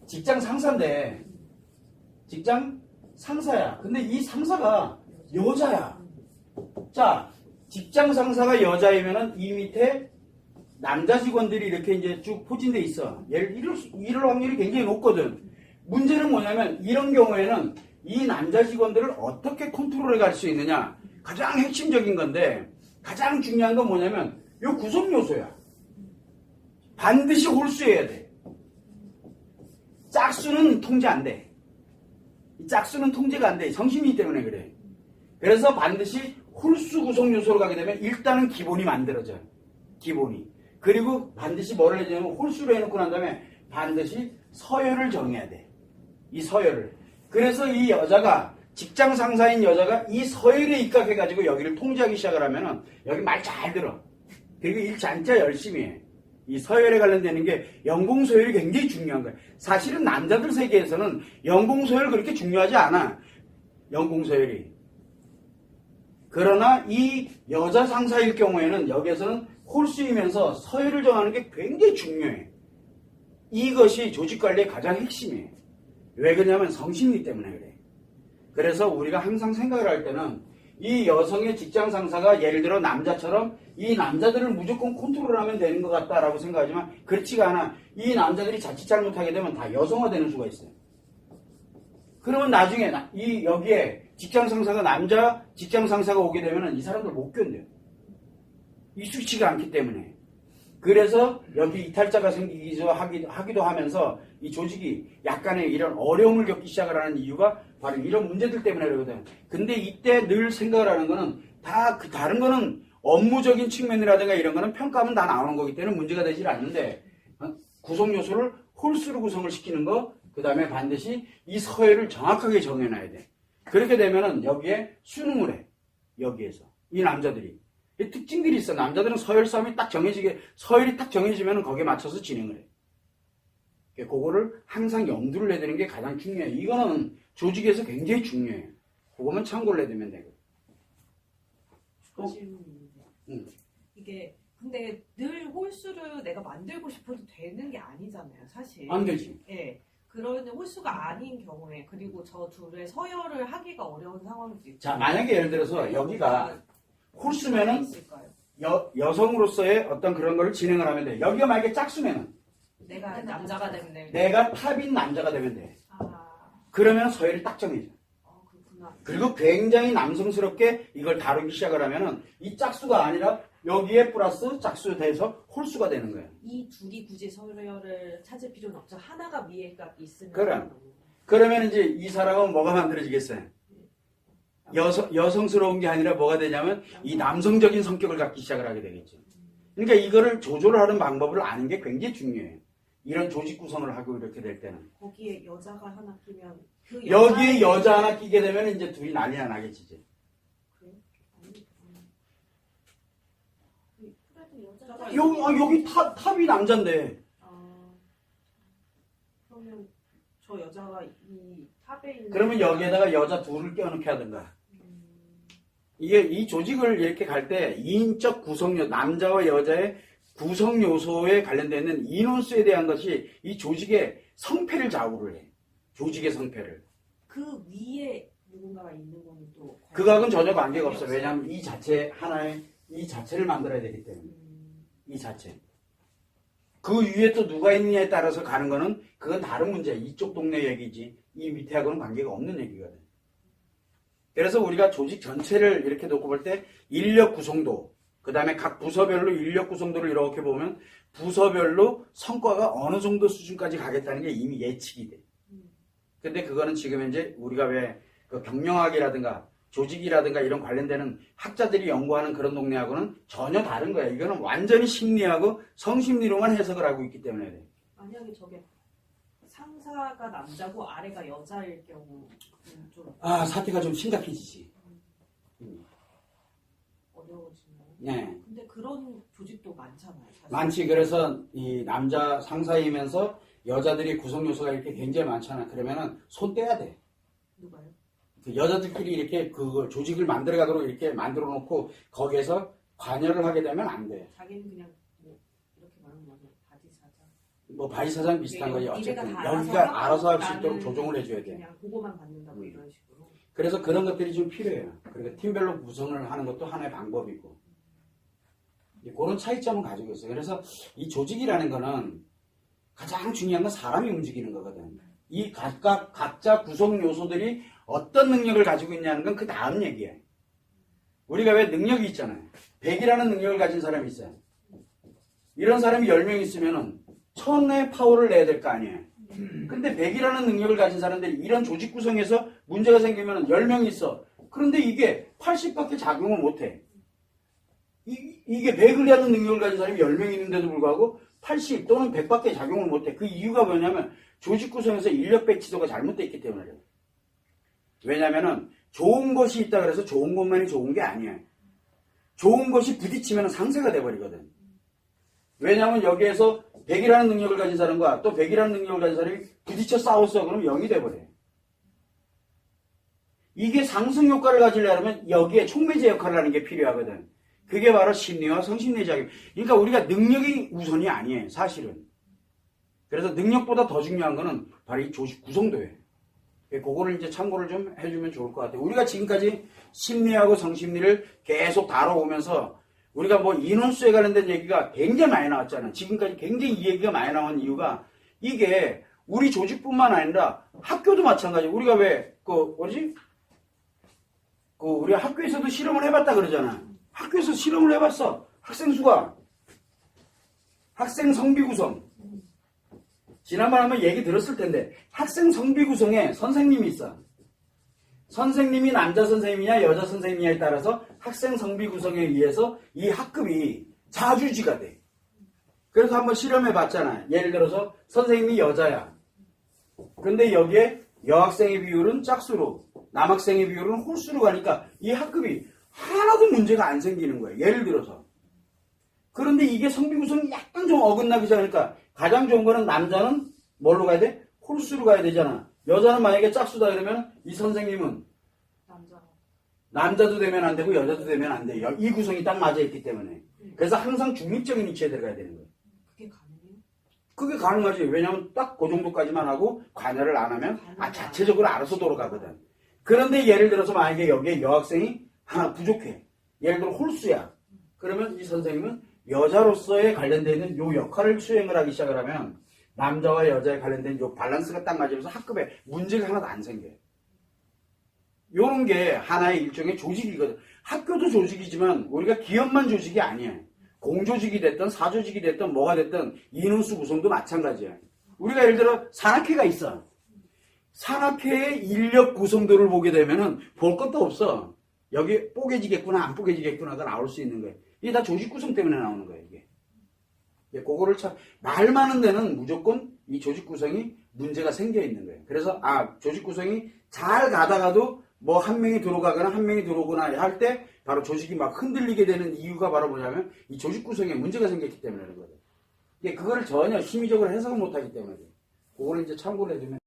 직장 상사인데, 직장 상사야. 근데 이 상사가 여자야. 자, 직장 상사가 여자이면은 이 밑에 남자 직원들이 이렇게 이제 쭉 포진돼 있어. 이럴 확률이 굉장히 높거든. 문제는 뭐냐면 이런 경우에는 이 남자 직원들을 어떻게 컨트롤해 갈 수 있느냐. 가장 핵심적인 건데 가장 중요한 건 뭐냐면 요 구성 요소야. 반드시 홀수여야 돼. 짝수는 통제 안 돼. 이 짝수는 통제가 안 돼. 성심이기 때문에 그래. 그래서 반드시 홀수 구성 요소로 가게 되면 일단은 기본이 만들어져요. 기본이. 그리고 반드시 뭐를 해주냐면 홀수로 해놓고 난 다음에 반드시 서열을 정해야 돼. 이 서열을. 그래서 이 여자가 직장 상사인 여자가 이 서열에 입각해가지고 여기를 통제하기 시작을 하면은 여기 말 잘 들어. 그리고 일 진짜 열심히 해. 이 서열에 관련되는 게 연공 서열이 굉장히 중요한 거야. 사실은 남자들 세계에서는 연공 서열 그렇게 중요하지 않아. 연공 서열이. 그러나 이 여자 상사일 경우에는 여기에서는 홀수이면서 서열을 정하는 게 굉장히 중요해. 이것이 조직관리의 가장 핵심이에요. 왜 그러냐면 성심리 때문에 그래. 그래서 우리가 항상 생각을 할 때는 이 여성의 직장 상사가 예를 들어 남자처럼 이 남자들을 무조건 컨트롤하면 되는 것 같다라고 생각하지만 그렇지가 않아. 이 남자들이 자칫 잘못하게 되면 다 여성화되는 수가 있어요. 그러면 나중에 여기에 직장 상사가 남자 직장 상사가 오게 되면 이 사람들 못 견뎌요. 익숙치가 않기 때문에. 그래서 여기 이탈자가 생기기도 하기도 하면서 이 조직이 약간의 이런 어려움을 겪기 시작을 하는 이유가 바로 이런 문제들 때문에 그러거든. 근데 이때 늘 생각을 하는 거는 다 다른 거는 업무적인 측면이라든가 이런 거는 평가하면 다 나오는 거기 때문에 문제가 되질 않는데 구성 요소를 홀수로 구성을 시키는 거, 그 다음에 반드시 이 서열을 정확하게 정해놔야 돼. 그렇게 되면은 여기에 수능을 해. 여기에서. 이 남자들이. 이 특징들이 있어. 남자들은 서열 싸움이 딱 서열이 딱 정해지면 거기에 맞춰서 진행을 해. 그거를 항상 염두를 내두는 게 가장 중요해. 이거는 조직에서 굉장히 중요해. 그거만 참고를 해두면 되고. 또 질문이 있는데. 이게 근데 늘 홀수를 내가 만들고 싶어도 되는 게 아니잖아요, 사실. 안 되지. 예. 그런 홀수가 아닌 경우에 그리고 저 둘의 서열을 하기가 어려운 상황도 있고. 자, 만약에 예를 들어서 여기가 홀수면은 있을까요? 여성으로서의 어떤 그런 걸 진행을 하면 돼. 여기가 만약에 짝수면은 내가 남자가 되면 돼. 내가 탑인 남자가 되면 돼. 아, 그러면 서열이 딱 정해져. 그렇구나. 그리고 굉장히 남성스럽게 이걸 다루기 시작을 하면은 이 짝수가 아니라 여기에 플러스 짝수 돼서 홀수가 되는 거예요. 이 둘이 굳이 서열을 찾을 필요는 없죠. 하나가 위에가 있으면. 그래. 그러면 이제 이 사람은 뭐가 만들어지겠어요? 여성스러운 게 아니라 뭐가 되냐면 이 남성적인 성격을 갖기 시작을 하게 되겠죠. 그러니까 이거를 조절을 하는 방법을 아는 게 굉장히 중요해요. 이런 조직 구성을 하고 이렇게 될 때는. 거기에 여자가 하나 끼면 여기에 여자 하나 끼게 되면 이제 둘이 난리가 나겠지. 이제. 그래요? 그래도 여자가 여기 탑이 남자인데. 그러면 저 여자가 이 탑에 있는 그러면 여기에다가 여자 둘을 껴넣게 하든가. 이게 이 조직을 이렇게 갈 때 인적 구성요, 남자와 여자의 구성 요소에 관련되는 인원수에 대한 것이 이 조직의 성패를 좌우를 해. 조직의 성패를. 그 위에 누군가가 있는 거는 또 그거하고는 전혀 관계가 없어. 왜냐하면 이 자체 하나의 이 자체를 만들어야 되기 때문에. 이 자체. 그 위에 또 누가 있느냐에 따라서 가는 거는 그건 다른 문제야. 이쪽 동네 얘기지. 이 밑에하고는 관계가 없는 얘기거든. 그래서 우리가 조직 전체를 이렇게 놓고 볼 때 인력 구성도, 그 다음에 각 부서별로 인력 구성도를 이렇게 보면 부서별로 성과가 어느 정도 수준까지 가겠다는 게 이미 예측이 돼. 근데 그거는 지금 현재 우리가 왜 그 경영학이라든가 조직이라든가 이런 관련되는 학자들이 연구하는 그런 동네하고는 전혀 다른 거야. 이거는 완전히 심리하고 성심리로만 해석을 하고 있기 때문에 그래. 만약에 저게 상사가 남자고 아래가 여자일 경우는 좀 사태가 좀 심각해지지. 어려워지나요? 네. 근데 그런 조직도 많잖아요. 사실. 많지. 그래서 이 남자 상사이면서 여자들이 구성 요소가 이렇게 굉장히 많잖아. 그러면은 손 떼야 돼. 누가요? 그 여자들끼리 이렇게 그 조직을 만들어 가도록 이렇게 만들어 놓고 거기에서 관여를 하게 되면 안 돼. 자기는 그냥 뭐 이렇게 말하면 바디 사자. 뭐 바이사장 비슷한 거지. 니네가 어쨌든 다 알아서 여기가 알아서 할 수 나는 있도록 조정을 해줘야 돼. 그냥 보고만 받는다고 이런 식으로. 그래서 그런 것들이 좀 필요해요. 그러니까 팀별로 구성을 하는 것도 하나의 방법이고. 그런 차이점을 가지고 있어요. 그래서 이 조직이라는 거는 가장 중요한 건 사람이 움직이는 거거든. 이 각자 구성 요소들이 어떤 능력을 가지고 있냐는 건 그 다음 얘기예요. 우리가 왜 능력이 있잖아요. 100이라는 능력을 가진 사람이 있어요. 이런 사람이 10명 있으면은 1000의 파워를 내야 될 거 아니에요. 근데 100이라는 능력을 가진 사람들이 이런 조직 구성에서 문제가 생기면 10명이 있어. 그런데 이게 80밖에 작용을 못해. 이게 100을 하는 능력을 가진 사람이 10명 있는데도 불구하고 80 또는 100밖에 작용을 못해. 그 이유가 뭐냐면 조직 구성에서 인력 배치도가 잘못되어 있기 때문에 그래요. 왜냐면은 좋은 것이 있다 그래서 좋은 것만이 좋은 게 아니에요. 좋은 것이 부딪히면 상쇄가 돼버리거든. 왜냐하면 여기에서 100이라는 능력을 가진 사람과 또 100이라는 능력을 가진 사람이 부딪혀 싸웠어. 그러면 0이 돼버려요. 이게 상승 효과를 가지려면 여기에 촉매제 역할을 하는 게 필요하거든. 그게 바로 심리와 성심리 작용. 그러니까 우리가 능력이 우선이 아니에요. 사실은. 그래서 능력보다 더 중요한 거는 바로 이 조직 구성도예요. 그거를 이제 참고를 좀 해주면 좋을 것 같아요. 우리가 지금까지 심리하고 성심리를 계속 다뤄오면서 우리가 뭐 인원수에 관련된 얘기가 굉장히 많이 나왔잖아요. 지금까지 굉장히 이 얘기가 많이 나온 이유가 이게 우리 조직뿐만 아니라 학교도 마찬가지예요. 우리가 왜 우리 학교에서도 실험을 해봤다 그러잖아. 학교에서 실험을 해봤어. 학생 수가. 학생 성비 구성. 지난번에 한번 얘기 들었을 텐데 학생 성비 구성에 선생님이 있어. 선생님이 남자 선생님이냐 여자 선생님이냐에 따라서 학생 성비 구성에 의해서 이 학급이 자주지가 돼. 그래서 한번 실험해 봤잖아. 예를 들어서 선생님이 여자야. 근데 여기에 여학생의 비율은 짝수로 남학생의 비율은 홀수로 가니까 이 학급이 하나도 문제가 안 생기는 거예요. 예를 들어서. 그런데 이게 성비 구성이 약간 좀 어긋나기 시작하니까 가장 좋은 거는 남자는 뭘로 가야 돼? 홀수로 가야 되잖아. 여자는 만약에 짝수다 그러면 이 선생님은 남자도 되면 안 되고 여자도 되면 안 돼요. 이 구성이 딱 맞아 있기 때문에. 그래서 항상 중립적인 위치에 들어가야 되는 거예요. 그게 가능해요? 그게 가능하지. 왜냐하면 딱 그 정도까지만 하고 관여를 안 하면 자체적으로 알아서 돌아가거든. 그런데 예를 들어서 만약에 여기에 여학생이 하나 부족해. 예를 들어 홀수야. 그러면 이 선생님은 여자로서의 관련되어 있는 요 역할을 수행을 하기 시작을 하면 남자와 여자에 관련된 요 밸런스가 딱 맞으면서 학급에 문제가 하나도 안 생겨요. 요런 게 하나의 일종의 조직이거든. 학교도 조직이지만 우리가 기업만 조직이 아니에요. 공조직이 됐든 사조직이 됐든 뭐가 됐든 인원수 구성도 마찬가지예요. 우리가 예를 들어 산악회가 있어. 산악회의 인력 구성도를 보게 되면은 볼 것도 없어. 여기 뽀개지겠구나 안 뽀개지겠구나가 나올 수 있는 거예요. 이게 다 조직 구성 때문에 나오는 거예요. 이게. 그거를 참 말 많은 데는 무조건 이 조직 구성이 문제가 생겨 있는 거예요. 그래서 조직 구성이 잘 가다가도 뭐 한 명이 들어가거나 한 명이 들어오거나 할 때 바로 조직이 막 흔들리게 되는 이유가 바로 뭐냐면 이 조직 구성에 문제가 생겼기 때문에 그런 거예요. 그거를 전혀 심의적으로 해석을 못 하기 때문에 그거를 이제 참고를 해주면